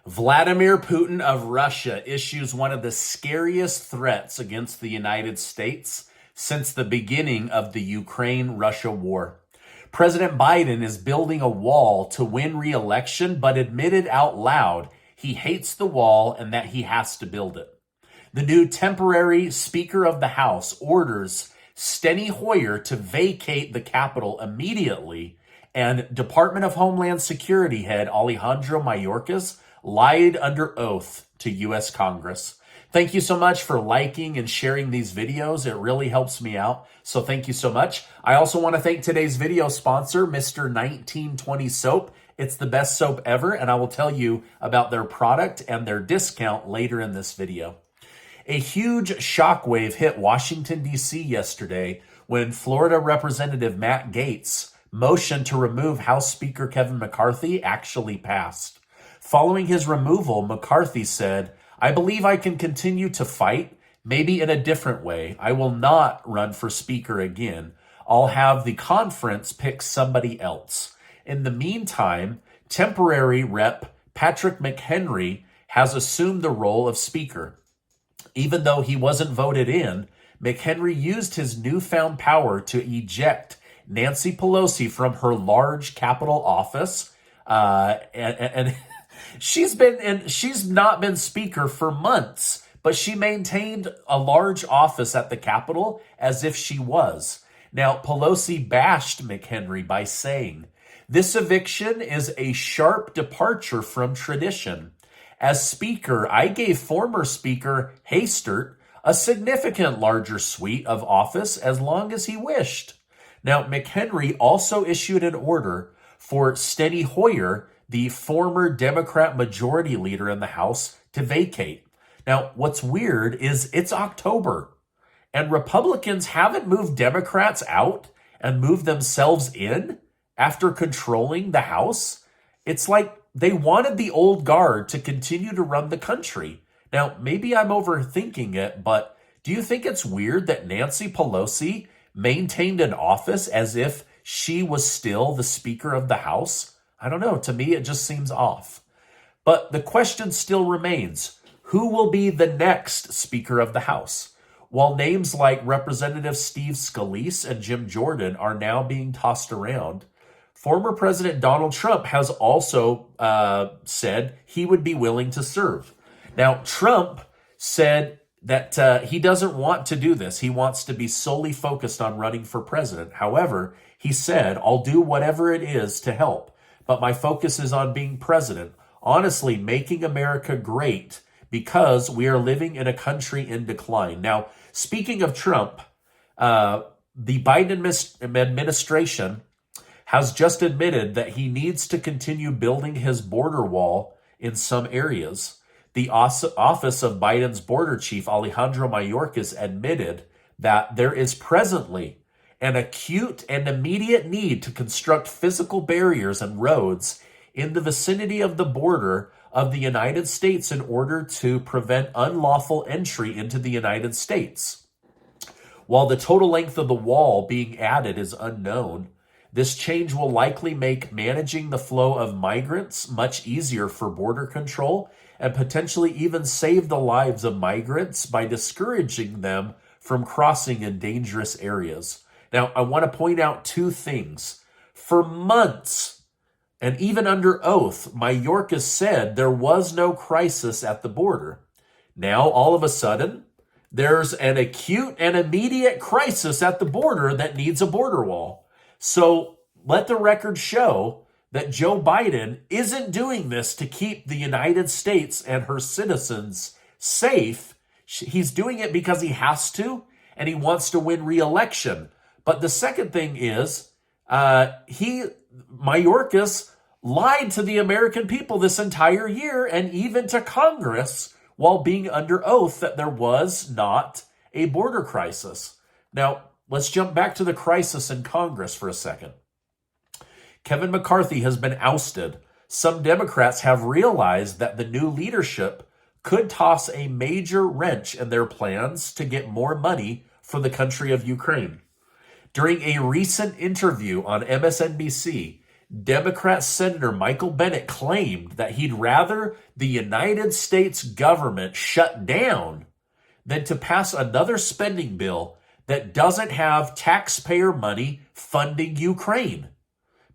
Vladimir Putin of Russia issues one of the scariest threats against the United States since the beginning of the Ukraine-Russia war. President Biden is building a wall to win re-election, but admitted out loud he hates the wall and that he has to build it. The new temporary Speaker of the House orders Steny Hoyer to vacate the Capitol immediately, and Department of Homeland Security head Alejandro Mayorkas lied under oath to U.S. Congress. Thank you so much for liking and sharing these videos. It really helps me out, so thank you so much. I also want to thank today's video sponsor, Mr. 1920 Soap. It's the best soap ever, and I will tell you about their product and their discount later in this video. A huge shockwave hit Washington, D.C. yesterday when Florida Representative Matt Gaetz motion to remove House Speaker Kevin McCarthy actually passed. Following his removal, McCarthy said, "I believe I can continue to fight, maybe in a different way. I will not run for speaker again. I'll have the conference pick somebody else." In the meantime, temporary Rep. Patrick McHenry has assumed the role of speaker. Even though he wasn't voted in, McHenry used his newfound power to eject Nancy Pelosi from her large Capitol office, and she's not been speaker for months, but she maintained a large office at the Capitol as if she was. Now, Pelosi bashed McHenry by saying, "This eviction is a sharp departure from tradition. As Speaker, I gave former Speaker Hastert a significant larger suite of office as long as he wished." Now, McHenry also issued an order for Steny Hoyer, the former Democrat majority leader in the House, to vacate. Now, what's weird is it's October, and Republicans haven't moved Democrats out and moved themselves in after controlling the House. It's like they wanted the old guard to continue to run the country. Now, maybe I'm overthinking it, but do you think it's weird that Nancy Pelosi maintained an office as if she was still the Speaker of the House? I don't know. To me, it just seems off. But the question still remains, who will be the next Speaker of the House? While names like Representative Steve Scalise and Jim Jordan are now being tossed around, former President Donald Trump has also said he would be willing to serve. Now, Trump said that he doesn't want to do this. He wants to be solely focused on running for president. However, he said, "I'll do whatever it is to help, but my focus is on being president. Honestly, making America great, because we are living in a country in decline." Now, speaking of Trump, the Biden administration has just admitted that he needs to continue building his border wall in some areas. The office of Biden's border chief, Alejandro Mayorkas, admitted that there is presently an acute and immediate need to construct physical barriers and roads in the vicinity of the border of the United States in order to prevent unlawful entry into the United States. While the total length of the wall being added is unknown, this change will likely make managing the flow of migrants much easier for border control and potentially even save the lives of migrants by discouraging them from crossing in dangerous areas. Now, I want to point out two things. For months, and even under oath, Mayorkas said there was no crisis at the border. Now, all of a sudden, there's an acute and immediate crisis at the border that needs a border wall. So let the record show that Joe Biden isn't doing this to keep the United States and her citizens safe. He's doing it because he has to, and he wants to win re-election. But the second thing is, Mayorkas lied to the American people this entire year and even to Congress while being under oath that there was not a border crisis. Now, let's jump back to the crisis in Congress for a second. Kevin McCarthy has been ousted. Some Democrats have realized that the new leadership could toss a major wrench in their plans to get more money for the country of Ukraine. During a recent interview on MSNBC, Democrat Senator Michael Bennet claimed that he'd rather the United States government shut down than to pass another spending bill that doesn't have taxpayer money funding Ukraine.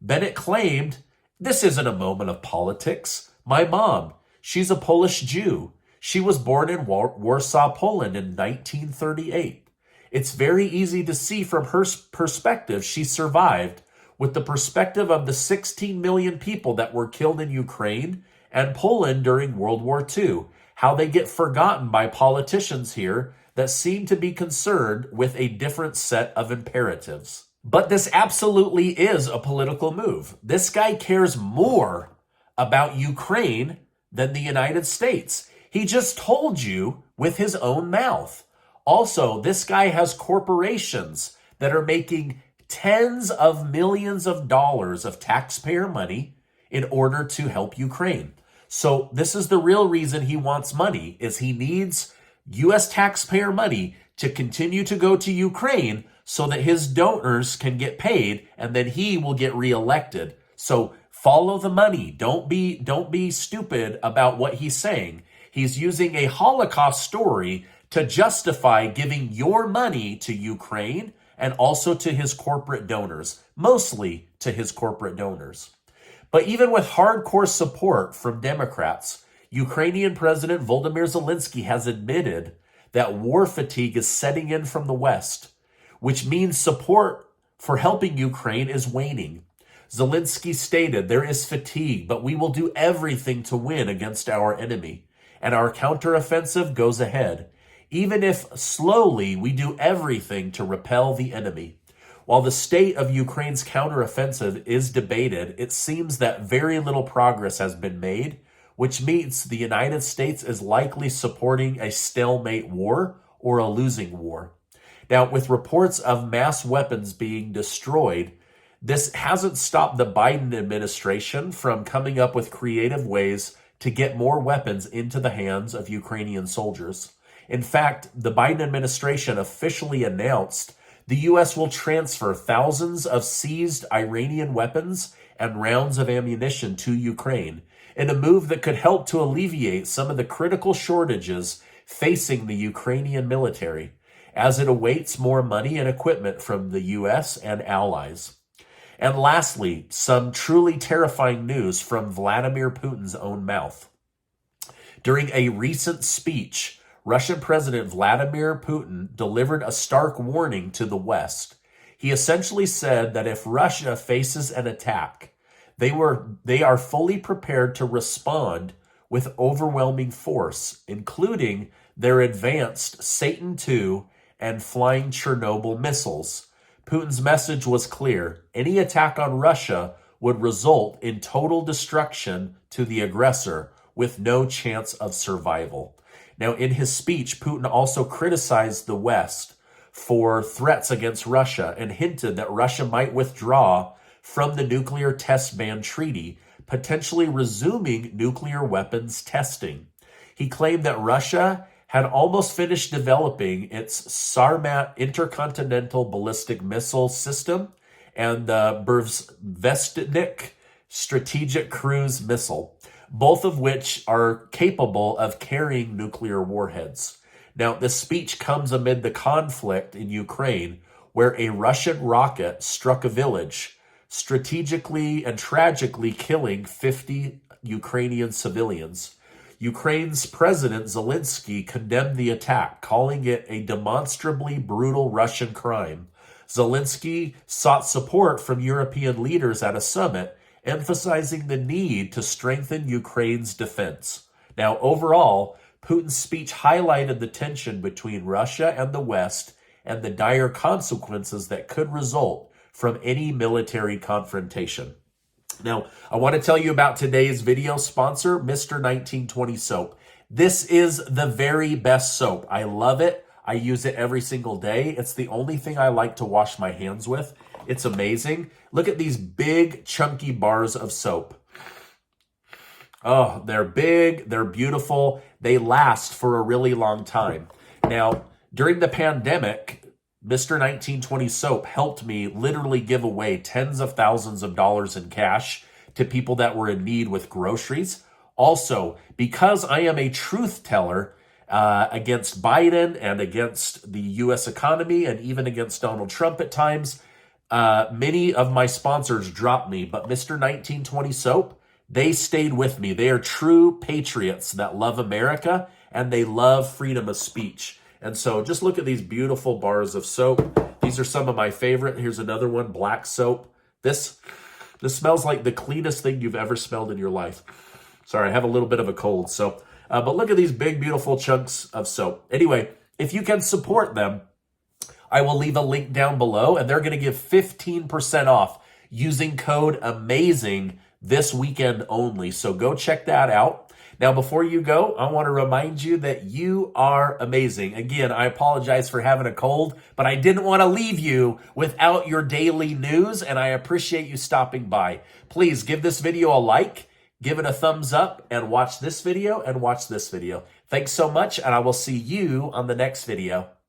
Bennet claimed, "This isn't a moment of politics. My mom, she's a Polish Jew. She was born in Warsaw, Poland in 1938. It's very easy to see from her perspective she survived with the perspective of the 16 million people that were killed in Ukraine and Poland during World War II, how they get forgotten by politicians here that seem to be concerned with a different set of imperatives." But this absolutely is a political move. This guy cares more about Ukraine than the United States. He just told you with his own mouth. Also, this guy has corporations that are making tens of millions of dollars of taxpayer money in order to help Ukraine. So this is the real reason he wants money, is he needs U.S. taxpayer money to continue to go to Ukraine so that his donors can get paid and then he will get reelected. So follow the money. Don't be stupid about what he's saying. He's using a Holocaust story to justify giving your money to Ukraine and also to his corporate donors, mostly to his corporate donors. But even with hardcore support from Democrats, Ukrainian President Volodymyr Zelensky has admitted that war fatigue is setting in from the West, which means support for helping Ukraine is waning. Zelensky stated, "There is fatigue, but we will do everything to win against our enemy, and our counteroffensive goes ahead. Even if slowly, we do everything to repel the enemy." While the state of Ukraine's counteroffensive is debated, it seems that very little progress has been made, which means the United States is likely supporting a stalemate war or a losing war. Now, with reports of mass weapons being destroyed, this hasn't stopped the Biden administration from coming up with creative ways to get more weapons into the hands of Ukrainian soldiers. In fact, the Biden administration officially announced the U.S. will transfer thousands of seized Iranian weapons and rounds of ammunition to Ukraine in a move that could help to alleviate some of the critical shortages facing the Ukrainian military, as it awaits more money and equipment from the U.S. and allies. And lastly, some truly terrifying news from Vladimir Putin's own mouth. During a recent speech, Russian President Vladimir Putin delivered a stark warning to the West. He essentially said that if Russia faces an attack, they are fully prepared to respond with overwhelming force, including their advanced Satan II and flying Chernobyl missiles. Putin's message was clear. Any attack on Russia would result in total destruction to the aggressor with no chance of survival. Now, in his speech, Putin also criticized the West for threats against Russia and hinted that Russia might withdraw from the nuclear test ban treaty, potentially resuming nuclear weapons testing. He claimed that Russia had almost finished developing its Sarmat intercontinental ballistic missile system and the Burevestnik strategic cruise missile, both of which are capable of carrying nuclear warheads. Now, this speech comes amid the conflict in Ukraine, where a Russian rocket struck a village, strategically and tragically killing 50 Ukrainian civilians. Ukraine's President Zelensky condemned the attack, calling it a demonstrably brutal Russian crime. Zelensky sought support from European leaders at a summit, emphasizing the need to strengthen Ukraine's defense. Now, overall, Putin's speech highlighted the tension between Russia and the West and the dire consequences that could result from any military confrontation. Now, I want to tell you about today's video sponsor, Mr. 1920 Soap. This is the very best soap. I love it. I use it every single day. It's the only thing I like to wash my hands with. It's amazing. Look at these big, chunky bars of soap. Oh, they're big, they're beautiful, they last for a really long time. Now, during the pandemic, Mr. 1920 soap helped me literally give away tens of thousands of dollars in cash to people that were in need with groceries. Also, because I am a truth teller against Biden and against the U.S. economy and even against Donald Trump at times, many of my sponsors dropped me, but Mr. 1920 soap, they stayed with me. They are true patriots that love America and they love freedom of speech. And so just look at these beautiful bars of soap. These are some of my favorite. Here's another one, black soap. This smells like the cleanest thing you've ever smelled in your life. Sorry, I have a little bit of a cold. So, but look at these big, beautiful chunks of soap. Anyway, if you can support them, I will leave a link down below, and they're going to give 15% off using code AMAZING this weekend only. So go check that out. Now, before you go, I want to remind you that you are amazing. Again, I apologize for having a cold, but I didn't want to leave you without your daily news, and I appreciate you stopping by. Please give this video a like, give it a thumbs up, and watch this video and watch this video. Thanks so much, and I will see you on the next video.